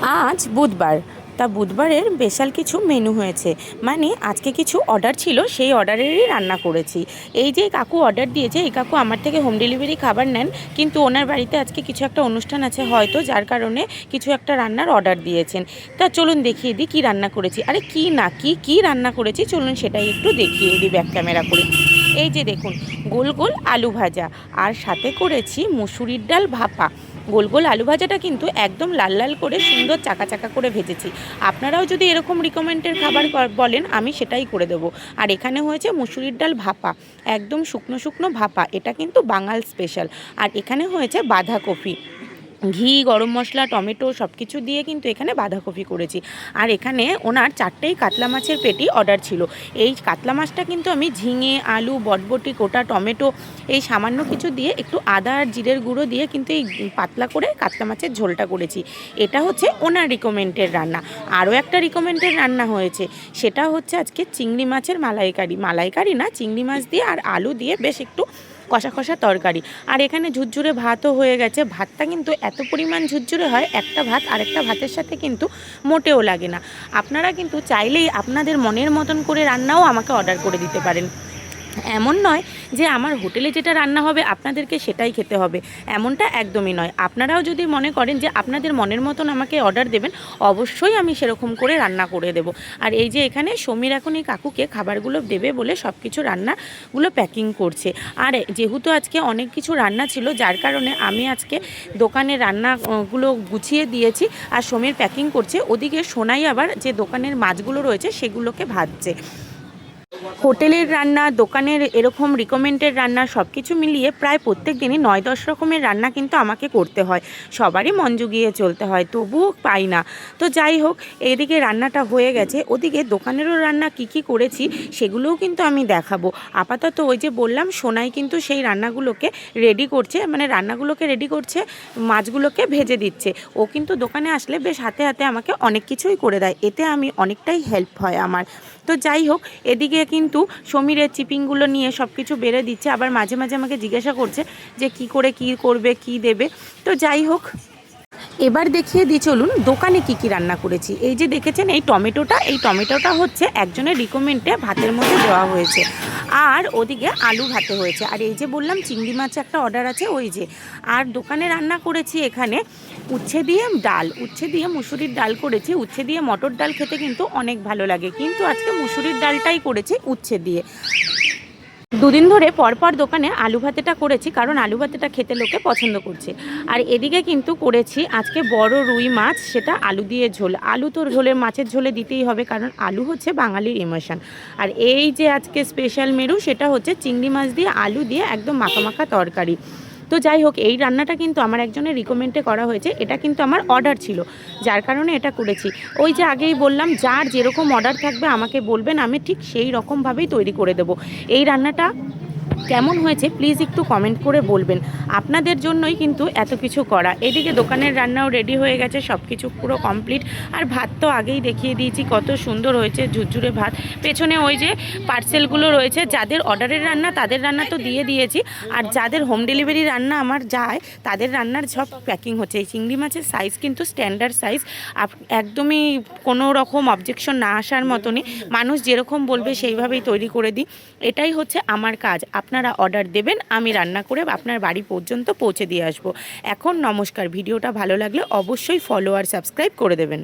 আজ বুধবার, তা বুধবারের স্পেশাল কিছু মেনু হয়েছে। মানে আজকে কিছু অর্ডার ছিল, সেই অর্ডারেরই রান্না করেছি। এই যে কাকু অর্ডার দিয়েছে, এই কাকু আমার থেকে হোম ডেলিভারি খাবার নেন, কিন্তু ওনার বাড়িতে আজকে কিছু একটা অনুষ্ঠান আছে হয়তো, যার কারণে কিছু একটা রান্নার অর্ডার দিয়েছেন। তা চলুন দেখিয়ে দিই কী রান্না করেছি। আরে কি না কি রান্না করেছি চলুন সেটাই একটু দেখিয়ে দিই ব্যাক ক্যামেরা করে। এই যে দেখুন, গোল গোল আলু ভাজা, আর সাথে করেছি মুসুরির ডাল ভাপা। গোল গোল আলু ভাজাটা কিন্তু একদম লাল লাল করে সুন্দর চাকা চাকা করে ভেজেছি। আপনারাও যদি এরকম রিকমেন্ডের খাবার বলেন আমি সেটাই করে দেবো। আর এখানে হয়েছে মুসুরির ডাল ভাপা, একদম শুকনো শুকনো ভাপা, এটা কিন্তু বাঙাল স্পেশাল। আর এখানে হয়েছে বাঁধাকপি, ঘি, গরম মশলা, টমেটো সব কিছু দিয়ে কিন্তু এখানে বাঁধাকপি করেছি। আর এখানে ওনার 4টেই কাতলা মাছের পেটি অর্ডার ছিল। এই কাতলা মাছটা কিন্তু আমি ঝিঙে, আলু, বটবটি, গোটা টমেটো, এই সামান্য কিছু দিয়ে একটু আদা আর জিরের গুঁড়ো দিয়ে কিন্তু এই পাতলা করে কাতলা মাছের ঝোলটা করেছি। এটা হচ্ছে ওনার রিকমেন্ডের রান্না। আরও একটা রিকমেন্ডের রান্না হয়েছে, সেটা হচ্ছে আজকে চিংড়ি মাছের মালাইকারি। মালাইকারি না, চিংড়ি মাছ দিয়ে আর আলু দিয়ে বেশ একটু কষা কষা তরকারি। আর এখানে ঝুরঝুরে ভাতও হয়ে গেছে। ভাতটা কিন্তু এত পরিমাণ ঝুরঝুরে হয়, একটা ভাত আরেকটা ভাতের সাথে কিন্তু মোটেও লাগে না। আপনারা কিন্তু চাইলেই আপনাদের মনের মতন করে রান্নাও আমাকে অর্ডার করে দিতে পারেন। এমন নয় যে আমার হোটেলে যেটা রান্না হবে আপনাদেরকে সেটাই খেতে হবে, এমনটা একদমই নয়। আপনারাও যদি মনে করেন যে আপনাদের মনের মতন আমাকে অর্ডার দেবেন, অবশ্যই আমি সেরকম করে রান্না করে দেব। আর এই যে এখানে সমীর এখন এই কাকুকে খাবারগুলো দেবে বলে সব কিছু রান্নাগুলো প্যাকিং করছে। আর যেহেতু আজকে অনেক কিছু রান্না ছিল, যার কারণে আমি আজকে দোকানে রান্নাগুলো গুছিয়ে দিয়েছি আর সমীর প্যাকিং করছে। ওদিকে সোনাই আবার যে দোকানের মাছগুলো রয়েছে সেগুলোকে ভাজছে। হোটেলের রান্না, দোকানের এরকম রিকমেন্ডেড রান্না সব কিছু মিলিয়ে প্রায় প্রত্যেক দিনই 9-10 রকমের রান্না কিন্তু আমাকে করতে হয়। সবারই মন জুগিয়ে চলতে হয়, তবুও পাই না। তো যাই হোক, এদিকে রান্নাটা হয়ে গেছে, ওদিকে দোকানেরও রান্না কি করেছি সেগুলোও কিন্তু আমি দেখাবো। আপাতত ওই যে বললাম, সোনাই কিন্তু সেই রান্নাগুলোকে রেডি করছে, মানে রান্নাগুলোকে রেডি করছে, মাছগুলোকে ভেজে দিচ্ছে। ও কিন্তু দোকানে আসলে বেশ হাতে হাতে আমাকে অনেক কিছুই করে দেয়, এতে আমি অনেকটাই হেল্প হয় আমার। তো যাই হোক, এদিকে কিন্তু সমীরের চিপিংগুলো নিয়ে সব কিছু বেড়ে দিচ্ছে, আবার মাঝে মাঝে আমাকে জিজ্ঞাসা করছে যে কি করে কি করবে, কি দেবে। তো যাই হোক, এবার দেখিয়ে দিই চলুন দোকানে কি রান্না করেছি। এই যে দেখেছেন এই টমেটোটা হচ্ছে একজনের রিকমেন্ডে ভাতের মধ্যে দেওয়া হয়েছে। আর ওদিকে আলু ভাতে হয়েছে। আর এই যে বললাম চিংড়ি মাছ একটা অর্ডার আছে, ওই যে। আর দোকানে রান্না করেছি এখানে উচ্ছে দিয়ে ডাল, উচ্ছে দিয়ে মুসুরির ডাল করেছি। উচ্ছে দিয়ে মটর ডাল খেতে কিন্তু অনেক ভালো লাগে, কিন্তু আজকে মুসুরির ডালটাই করেছি উচ্ছে দিয়ে। দুদিন ধরে পরপর দোকানে আলু ভাতেটা করেছি, কারণ আলু ভাতেটা খেতে লোকে পছন্দ করছে। আর এদিকে কিন্তু করেছি আজকে বড় রুই মাছ, সেটা আলু দিয়ে ঝোল। আলু তো ঝোলের মাছের ঝোলে দিতেই হবে, কারণ আলু হচ্ছে বাঙালির ইমোশন। আর এই যে আজকে স্পেশাল মেনু, সেটা হচ্ছে চিংড়ি মাছ দিয়ে আলু দিয়ে একদম মাখা মাখা তরকারি। তো যাই হোক, এই রান্নাটা কিন্তু আমার একজনের রিকমেন্ডে করা হয়েছে, এটা কিন্তু আমার অর্ডার ছিল, যার কারণে এটা করেছি। ওই যে আগেই বললাম, যার যেরকম অর্ডার থাকবে আমাকে বলবেন, আমি ঠিক সেই রকমভাবেই তৈরি করে দেবো। এই রান্নাটা কেমন হয়েছে প্লিজ একটু কমেন্ট করে বলবেন, আপনাদের জন্যই কিন্তু এত কিছু করা। এদিকে দোকানের রান্নাও রেডি হয়ে গেছে, সব কিছু পুরো কমপ্লিট। আর ভাত তো আগেই দেখিয়ে দিয়েছি কত সুন্দর হয়েছে, ঝুরঝুরে ভাত। পেছনে ওই যে পার্সেলগুলো রয়েছে, যাদের অর্ডারের রান্না তাদের রান্না তো দিয়ে দিয়েছি, আর যাদের হোম ডেলিভারি রান্না আমার যায় তাদের রান্নার সব প্যাকিং হচ্ছে। এই চিংড়ি মাছের সাইজ কিন্তু স্ট্যান্ডার্ড সাইজ, একদমই কোনো রকম অবজেকশন না আসার মতনই, মানুষ যেরকম বলবে সেইভাবেই তৈরি করে দিই। এটাই হচ্ছে আমার কাজ। আপনারা অর্ডার দেবেন, আমি রান্না করে আপনার বাড়ি পর্যন্ত পৌঁছে দিয়ে আসবো। এখন নমস্কার। ভিডিওটা ভালো লাগলে অবশ্যই ফলো আর সাবস্ক্রাইব করে দেবেন।